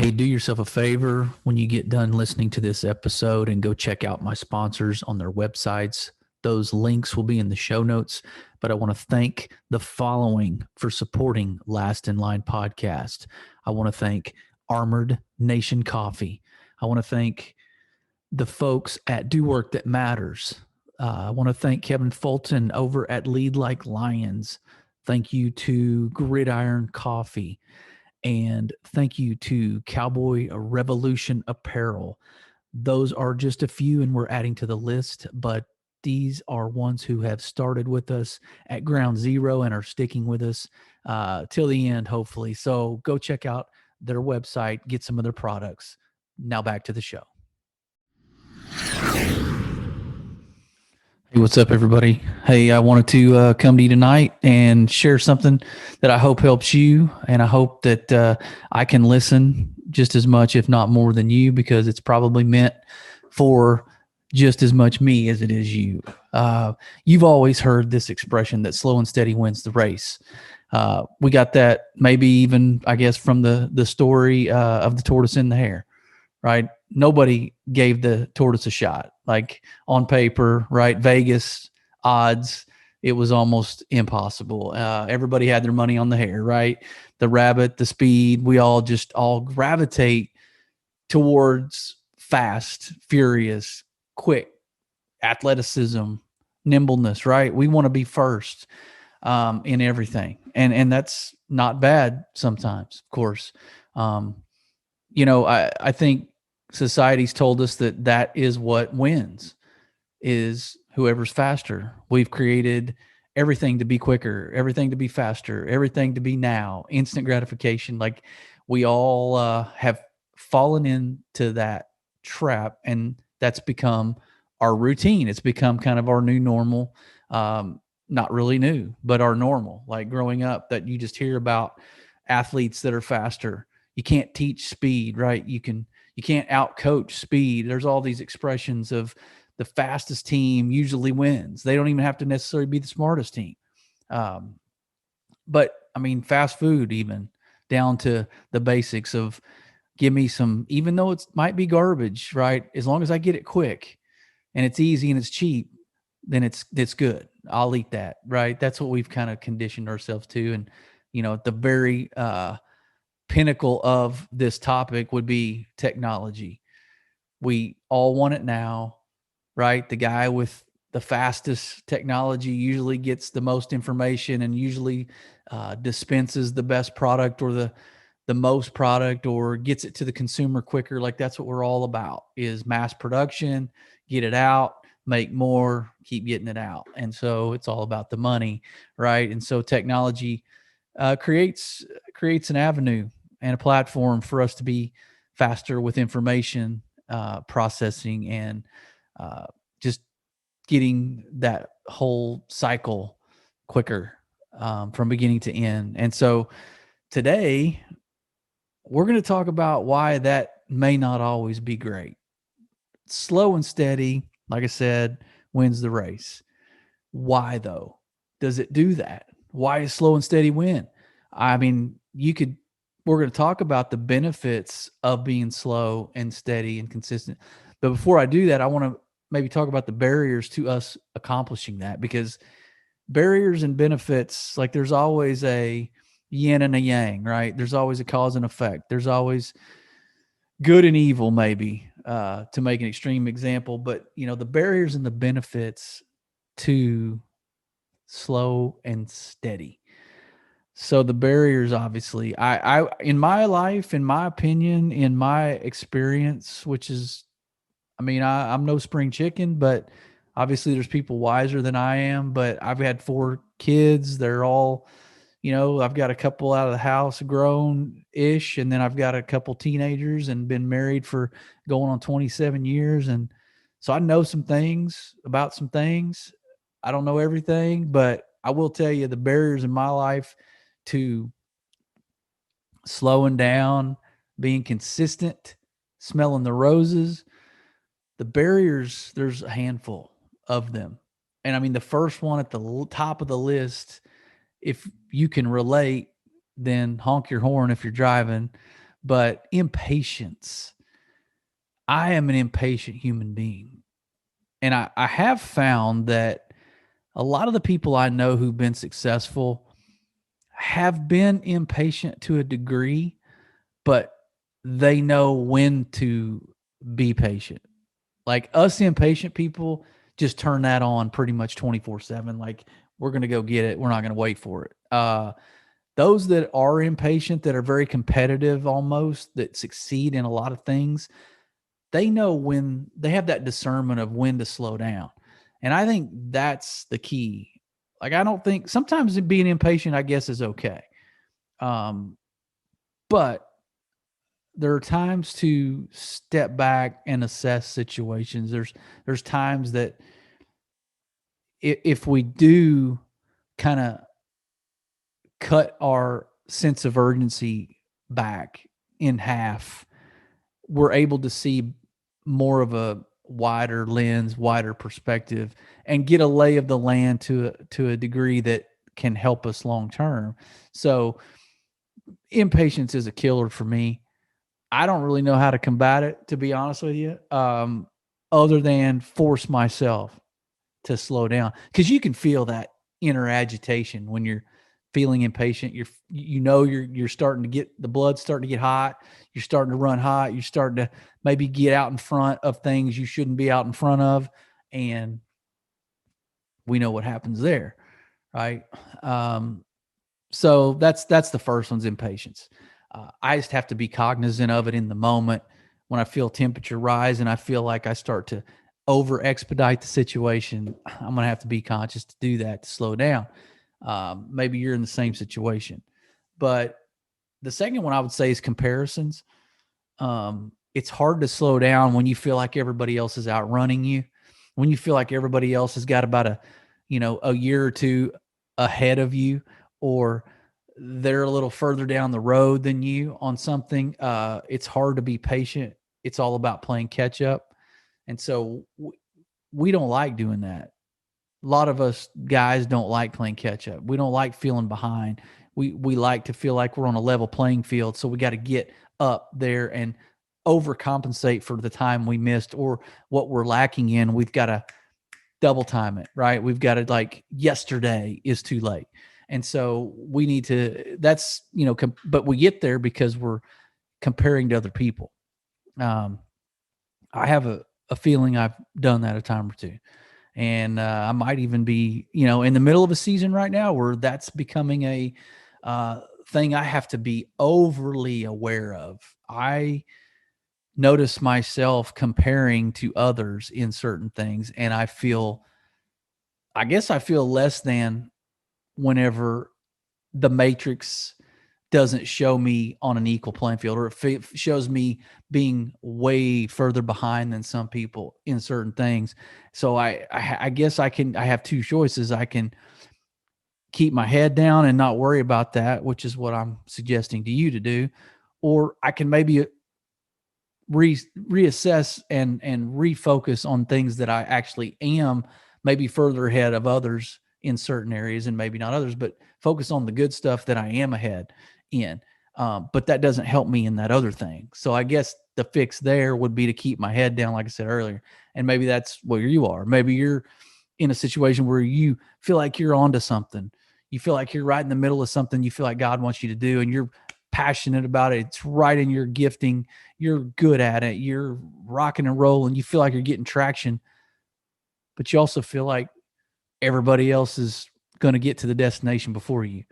Hey, do yourself a favor when you get done listening to this episode and go check out my sponsors on their websites. Those links will be in the show notes. But I want to thank the following for supporting Last in Line podcast. I want to thank Armored Nation Coffee. I want to thank the folks at Do Work That Matters. I want to thank Kevin Fulton over at Lead Like Lions. Thank you to Gridiron Coffee. And thank you to Cowboy Revolution Apparel. Those are just a few, and we're adding to the list, but these are ones who have started with us at ground zero and are sticking with us till the end, hopefully. So go check out their website, get some of their products. Now back to the show. Hey, what's up, everybody? Hey, I wanted to come to you tonight and share something that I hope helps you, and I hope that I can listen just as much, if not more than you, because it's probably meant for just as much me as it is you. You've always heard this expression that slow and steady wins the race. We got that maybe even, I guess, from the story of the tortoise and the hare, right? Nobody gave the tortoise a shot. Like on paper, right? Vegas odds, it was almost impossible. Everybody had their money on the hare, right? The rabbit, the speed, we all gravitate towards fast, furious, quick, athleticism, nimbleness, right? We want to be first in everything. And that's not bad sometimes, of course. I think society's told us that is what wins, is whoever's faster. We've created everything to be quicker, everything to be faster, everything to be now, instant gratification. Like we all have fallen into that trap, and that's become our routine. It's become kind of our new normal. Not really new, but our normal. Like growing up, that you just hear about athletes that are faster. You can't teach speed, right? You can't out-coach speed. There's all these expressions of the fastest team usually wins. They don't even have to necessarily be the smartest team. But I mean, fast food, even down to the basics of give me some, even though it might be garbage, right? As long as I get it quick and it's easy and it's cheap, then it's good. I'll eat that, right? That's what we've kind of conditioned ourselves to. And, at the very pinnacle of this topic would be technology. We all want it now, right? The guy with the fastest technology usually gets the most information and usually dispenses the best product or the most product, or gets it to the consumer quicker. Like that's what we're all about, is mass production, get it out, make more, keep getting it out. And so it's all about the money, right? And so technology creates an avenue and a platform for us to be faster with information processing and just getting that whole cycle quicker from beginning to end. And so today we're going to talk about why that may not always be great. Slow and steady, like I said, wins the race. Why though? Does it do that? Why is slow and steady win? I mean, we're going to talk about the benefits of being slow and steady and consistent. But before I do that, I want to maybe talk about the barriers to us accomplishing that, because barriers and benefits, like there's always a yin and a yang, right? There's always a cause and effect. There's always good and evil, maybe, to make an extreme example. But, the barriers and the benefits to slow and steady. So the barriers, obviously, I in my life, in my opinion, in my experience, which is, I'm no spring chicken, but obviously there's people wiser than I am. But I've had 4 kids. They're all, I've got a couple out of the house grown-ish, and then I've got a couple teenagers and been married for going on 27 years. And so I know some things about some things. I don't know everything, but I will tell you the barriers in my life to slowing down, being consistent, smelling the roses, the barriers, there's a handful of them. And I mean, the first one at the top of the list, if you can relate, then honk your horn if you're driving. But impatience, I am an impatient human being. And I have found that a lot of the people I know who've been successful have been impatient to a degree, but they know when to be patient. Like us impatient people just turn that on pretty much 24/7. Like we're going to go get it. We're not going to wait for it. Those that are impatient, that are very competitive almost, that succeed in a lot of things, they know when they have that discernment of when to slow down. And I think that's the key. Like, I don't think sometimes being impatient, I guess, is okay. Um, but there are times to step back and assess situations. There's times that if we do kind of cut our sense of urgency back in half, we're able to see more of a wider lens, wider perspective, and get a lay of the land to a degree that can help us long term. So impatience is a killer for me. I don't really know how to combat it, to be honest with you, other than force myself to slow down, because you can feel that inner agitation when you're feeling impatient. You're starting to get the blood starting to get hot. You're starting to run hot. You're starting to maybe get out in front of things you shouldn't be out in front of, and we know what happens there, right? Um, so that's the first one's impatience. I just have to be cognizant of it in the moment. When I feel temperature rise and I feel like I start to over expedite the situation, I'm going to have to be conscious to do that, to slow down. Maybe you're in the same situation. But the second one I would say is comparisons. It's hard to slow down when you feel like everybody else is outrunning you, when you feel like everybody else has got about a year or two ahead of you, or they're a little further down the road than you on something. It's hard to be patient. It's all about playing catch up. And so we don't like doing that. A lot of us guys don't like playing catch up. We don't like feeling behind. We like to feel like we're on a level playing field. So we got to get up there and overcompensate for the time we missed or what we're lacking in. We've got to double time it, right? We've got to, like, yesterday is too late. And so we need to, but we get there because we're comparing to other people. Um, I have a feeling I've done that a time or two. And I might even be, in the middle of a season right now where that's becoming a thing I have to be overly aware of. I notice myself comparing to others in certain things, and I guess I feel less than whenever the matrix doesn't show me on an equal playing field, or it shows me being way further behind than some people in certain things. So I guess I have two choices. I can keep my head down and not worry about that, which is what I'm suggesting to you to do, or I can maybe reassess and refocus on things that I actually am maybe further ahead of others in certain areas, and maybe not others, but focus on the good stuff that I am ahead in. But that doesn't help me in that other thing. So I guess the fix there would be to keep my head down, like I said earlier. And maybe that's where you are. Maybe you're in a situation where you feel like you're onto something. You feel like you're right in the middle of something you feel like God wants you to do, and you're passionate about it. It's right in your gifting. You're good at it. You're rocking and rolling. You feel like you're getting traction, but you also feel like everybody else is going to get to the destination before you,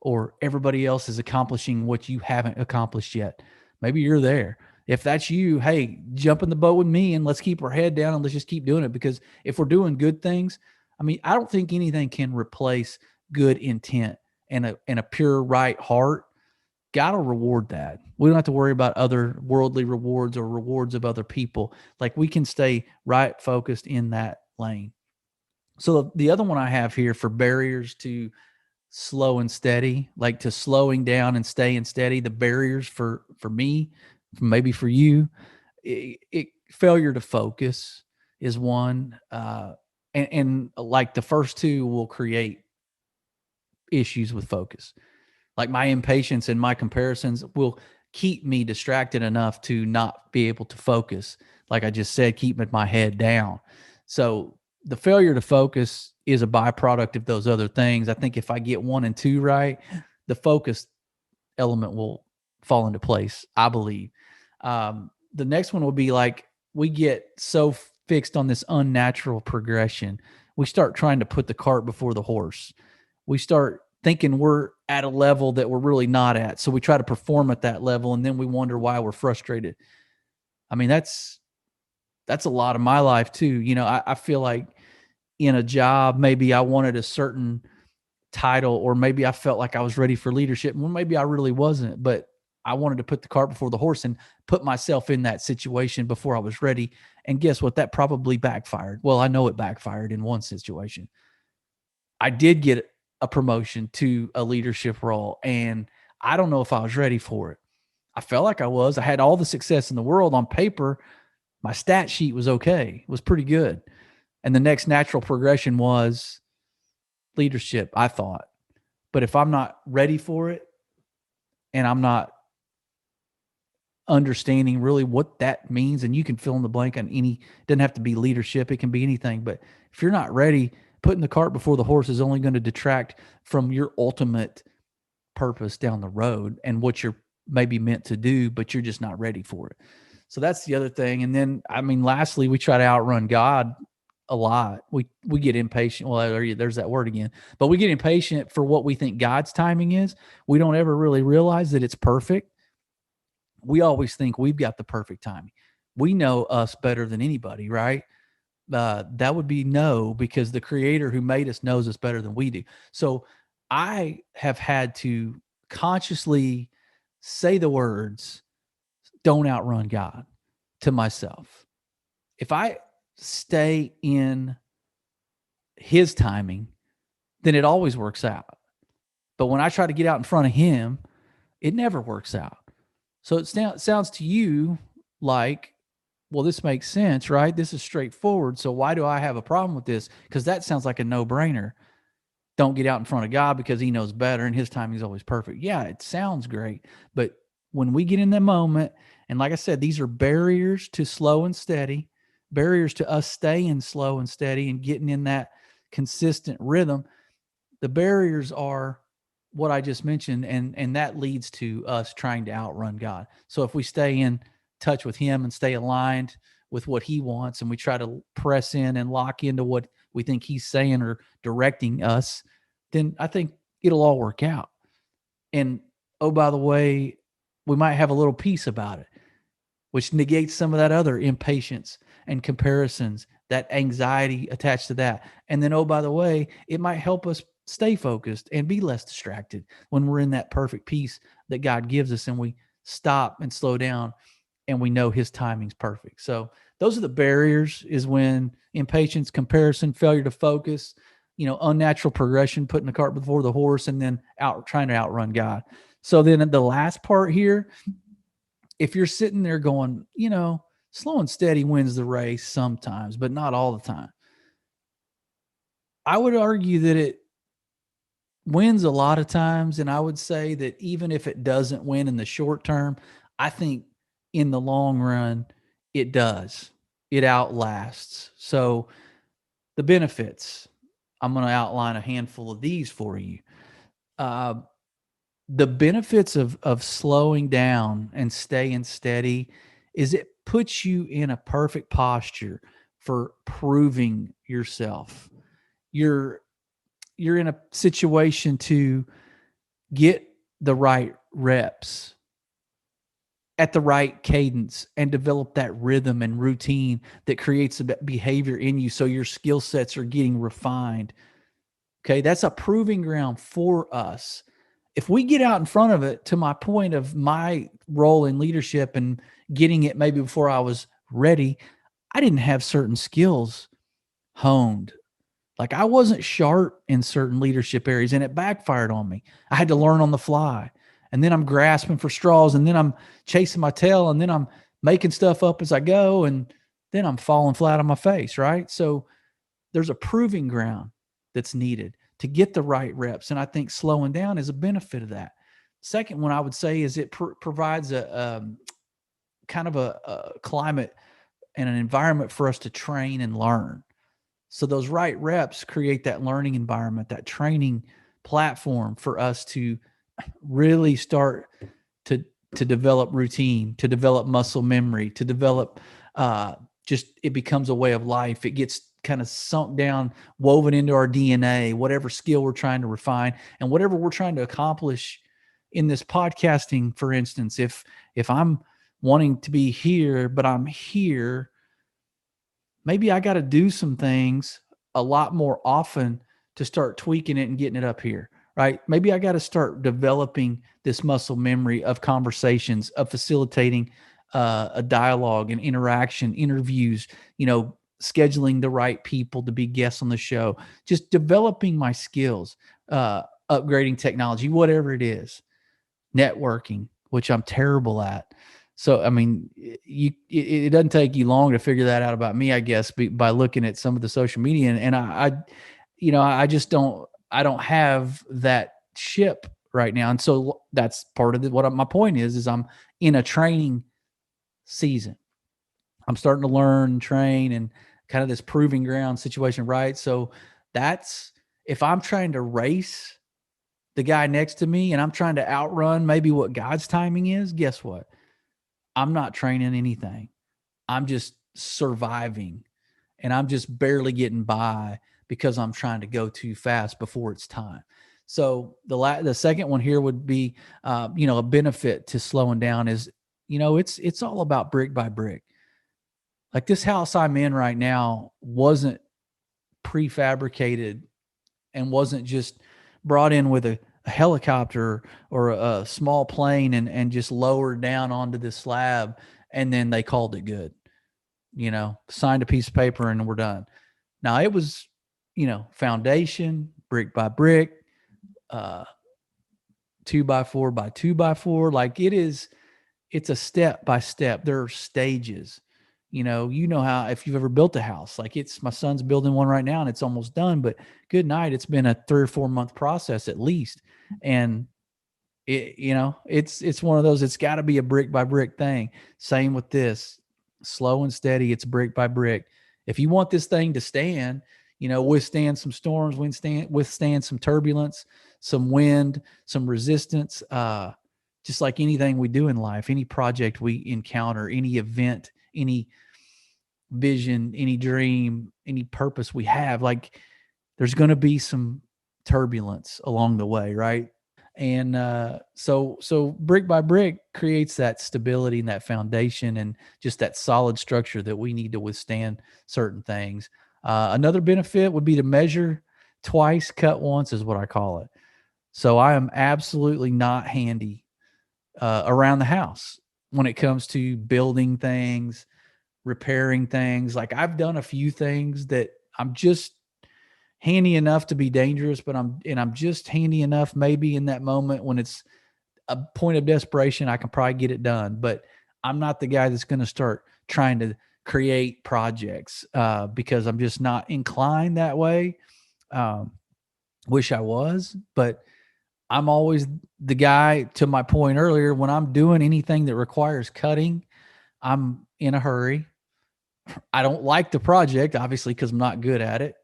or everybody else is accomplishing what you haven't accomplished yet. Maybe you're there. If that's you, hey, jump in the boat with me and let's keep our head down and let's just keep doing it. Because if we're doing good things, I mean, I don't think anything can replace good intent and a pure right heart. God will reward that. We don't have to worry about other worldly rewards or rewards of other people. Like, we can stay right focused in that lane. So the other one I have here for barriers to slow and steady, like to slowing down and staying steady, the barriers for me, maybe for you, failure to focus is one. And like the first two will create issues with focus. Like my impatience and my comparisons will keep me distracted enough to not be able to focus. Like I just said, keeping my head down. So the failure to focus is a byproduct of those other things. I think if I get 1 and 2 right, the focus element will fall into place, I believe. The next one will be like we get so fixed on this unnatural progression. We start trying to put the cart before the horse. We start thinking we're at a level that we're really not at. So we try to perform at that level, and then we wonder why we're frustrated. I mean, that's a lot of my life too. You know, I feel like in a job, maybe I wanted a certain title, or maybe I felt like I was ready for leadership. Well, maybe I really wasn't, but I wanted to put the cart before the horse and put myself in that situation before I was ready. And guess what? That probably backfired. Well, I know it backfired in one situation. I did get a promotion to a leadership role, and I don't know if I was ready for it. I felt like I was. I had all the success in the world on paper. My stat sheet was okay. It was pretty good. And the next natural progression was leadership, I thought. But if I'm not ready for it and I'm not understanding really what that means, and you can fill in the blank on any, it doesn't have to be leadership, it can be anything. But if you're not ready, putting the cart before the horse is only going to detract from your ultimate purpose down the road and what you're maybe meant to do, but you're just not ready for it. So that's the other thing. And then, I mean, lastly, we try to outrun God a lot. We get impatient. Well, there's that word again. But we get impatient for what we think God's timing is. We don't ever really realize that it's perfect. We always think we've got the perfect timing. We know us better than anybody, right? That would be no, because the creator who made us knows us better than we do. So I have had to consciously say the words, don't outrun God, to myself. If I stay in his timing, then it always works out. But when I try to get out in front of him, it never works out. So it sounds to you like, well, this makes sense, right? This is straightforward. So why do I have a problem with this? Because that sounds like a no-brainer. Don't get out in front of God because he knows better and his timing is always perfect. Yeah, it sounds great. But when we get in that moment, and like I said, these are barriers to slow and steady, barriers to us staying slow and steady and getting in that consistent rhythm. The barriers are what I just mentioned, and that leads to us trying to outrun God. So if we stay in touch with him and stay aligned with what he wants, and we try to press in and lock into what we think he's saying or directing us, then I think it'll all work out. And oh, by the way, we might have a little peace about it, which negates some of that other impatience and comparisons, that anxiety attached to that. And then, oh, by the way, it might help us stay focused and be less distracted when we're in that perfect peace that God gives us, and we stop and slow down and we know his timing's perfect. So those are the barriers, is when impatience, comparison, failure to focus, unnatural progression, putting the cart before the horse, and then trying to outrun God. So then the last part here, if you're sitting there going, slow and steady wins the race sometimes, but not all the time. I would argue that it wins a lot of times. And I would say that even if it doesn't win in the short term, I think in the long run, it does. It outlasts. So the benefits, I'm going to outline a handful of these for you. The benefits of slowing down and staying steady is it puts you in a perfect posture for proving yourself. You're in a situation to get the right reps at the right cadence and develop that rhythm and routine that creates a behavior in you, so your skill sets are getting refined. Okay, that's a proving ground for us. If we get out in front of it, to my point of my role in leadership and getting it maybe before I was ready, I didn't have certain skills honed. Like I wasn't sharp in certain leadership areas, and it backfired on me. I had to learn on the fly. And then I'm grasping for straws, and then I'm chasing my tail, and then I'm making stuff up as I go, and then I'm falling flat on my face, right? So there's a proving ground that's needed to get the right reps. And I think slowing down is a benefit of that. Second one I would say is it provides a kind of a climate and an environment for us to train and learn. So those right reps create that learning environment, that training platform for us to really start to to develop routine, to develop muscle memory, to develop just it becomes a way of life. It gets kind of sunk down, woven into our DNA, whatever skill we're trying to refine and whatever we're trying to accomplish in this podcasting, for instance. If I'm wanting to be here, but I'm here, maybe I got to do some things a lot more often to start tweaking it and getting it up here, right? Maybe I got to start developing this muscle memory of conversations, of facilitating a dialogue and interaction, interviews, scheduling the right people to be guests on the show, just developing my skills, upgrading technology, whatever it is, networking, which I'm terrible at. So, I mean, it doesn't take you long to figure that out about me, I guess, by looking at some of the social media. And I just I don't have that ship right now. And so that's part of what my point is I'm in a training season. I'm starting to learn, train, and kind of this proving ground situation, right? So that's, if I'm trying to race the guy next to me and I'm trying to outrun maybe what God's timing is, guess what? I'm not training anything. I'm just surviving and I'm just barely getting by because I'm trying to go too fast before it's time. So the second one here would be, a benefit to slowing down is, it's all about brick by brick. Like this house I'm in right now wasn't prefabricated and wasn't just brought in with a helicopter or a small plane and just lowered down onto this slab. And then they called it good, signed a piece of paper and we're done. Now it was, foundation, brick by brick, 2x4 by 2x4. Like it's a step by step. There are stages. How, if you've ever built a house, like my son's building one right now and it's almost done, but good night. It's been a 3 or 4 month process at least. And it's one of those, it's gotta be a brick by brick thing. Same with this, slow and steady. It's brick by brick. If you want this thing to stand, withstand some storms, withstand some turbulence, some wind, some resistance, just like anything we do in life, any project we encounter, any event, any vision, any dream, any purpose we have, like there's going to be some turbulence along the way, right? And so brick by brick creates that stability and that foundation and just that solid structure that we need to withstand certain things. Another benefit would be to measure twice, cut once, is what I call it. So I am absolutely not handy around the house when it comes to building things, repairing things. Like I've done a few things that I'm just handy enough to be dangerous, but I'm just handy enough maybe in that moment when it's a point of desperation, I can probably get it done. But I'm not the guy that's going to start trying to create projects because I'm just not inclined that way. Wish I was, but I'm always the guy, to my point earlier, when I'm doing anything that requires cutting, I'm in a hurry. I don't like the project, obviously, because I'm not good at it.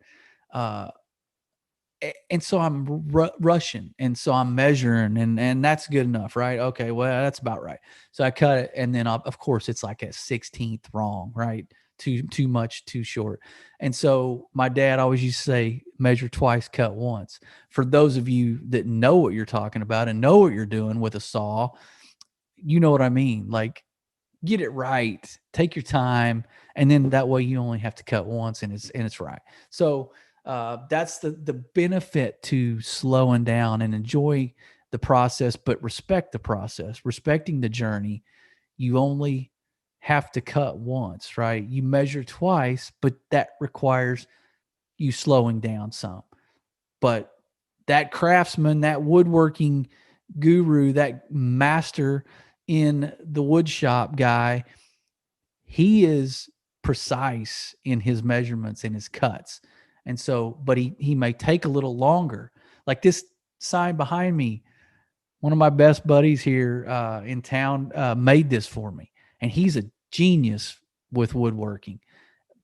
And so I'm rushing, and so I'm measuring, and that's good enough, right? Okay, well, that's about right. So I cut it, and then of course it's like a 16th wrong, right? Too much, too short. And so my dad always used to say, measure twice, cut once. For those of you that know what you're talking about and know what you're doing with a saw, you know what I mean. Like, get it right, take your time, and then that way you only have to cut once, and it's right. So that's the benefit to slowing down and enjoy the process, but respect the process, respecting the journey. You only have to cut once, right? You measure twice, but that requires you slowing down some. But that craftsman, that woodworking guru, that master in the wood shop guy, he is precise in his measurements and his cuts. And so, but he may take a little longer. Like this sign behind me, One of my best buddies here in town made this for me, and he's a genius with woodworking.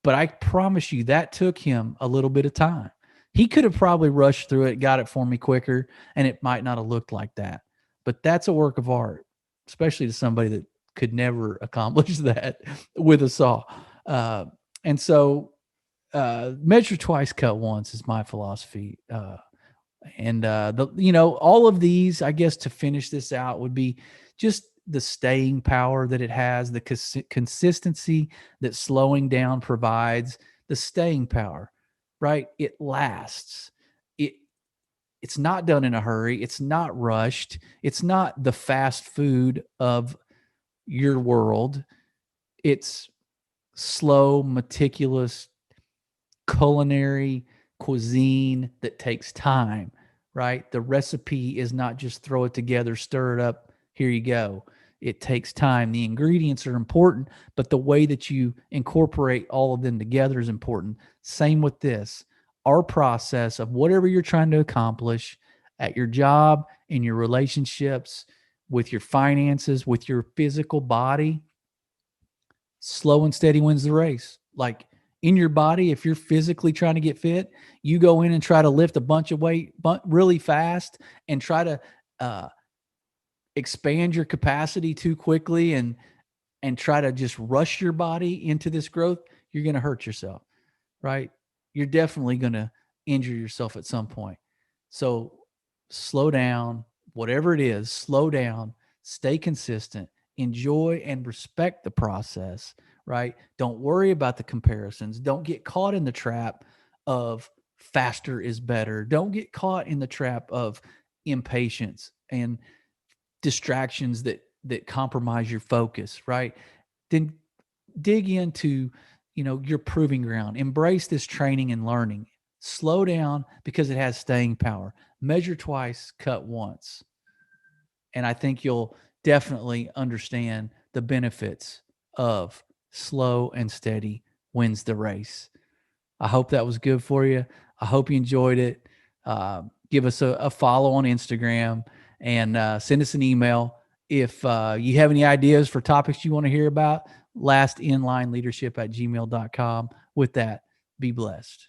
But I promise you that took him a little bit of time. He could have probably rushed through it, got it for me quicker, and it might not have looked like that. But that's a work of art, especially to somebody that could never accomplish that with a saw. Uh, and so, measure twice, cut once is my philosophy. All of these, I guess, to finish this out would be just the staying power that it has, the consistency that slowing down provides, the staying power, right? It lasts. It's not done in a hurry. It's not rushed. It's not the fast food of your world. It's slow, meticulous culinary cuisine that takes time, right? The recipe is not just throw it together, stir it up, here you go. It takes time. The ingredients are important, but the way that you incorporate all of them together is important. Same with this. Our process of whatever you're trying to accomplish at your job, in your relationships, with your finances, with your physical body, slow and steady wins the race. Like in your body, if you're physically trying to get fit, you go in and try to lift a bunch of weight really fast and try to uh, expand your capacity too quickly and try to just rush your body into this growth, you're going to hurt yourself, right? You're definitely going to injure yourself at some point. So slow down, whatever it is, slow down, stay consistent, enjoy and respect the process, right? Don't worry about the comparisons. Don't get caught in the trap of faster is better. Don't get caught in the trap of impatience and distractions that compromise your focus, right? Then dig into, your proving ground. Embrace this training and learning. Slow down because it has staying power. Measure twice, cut once. And I think you'll definitely understand the benefits of slow and steady wins the race. I hope that was good for you. I hope you enjoyed it. Give us a follow on Instagram and send us an email. If you have any ideas for topics you want to hear about, lastinlineleadership@gmail.com. With that, be blessed.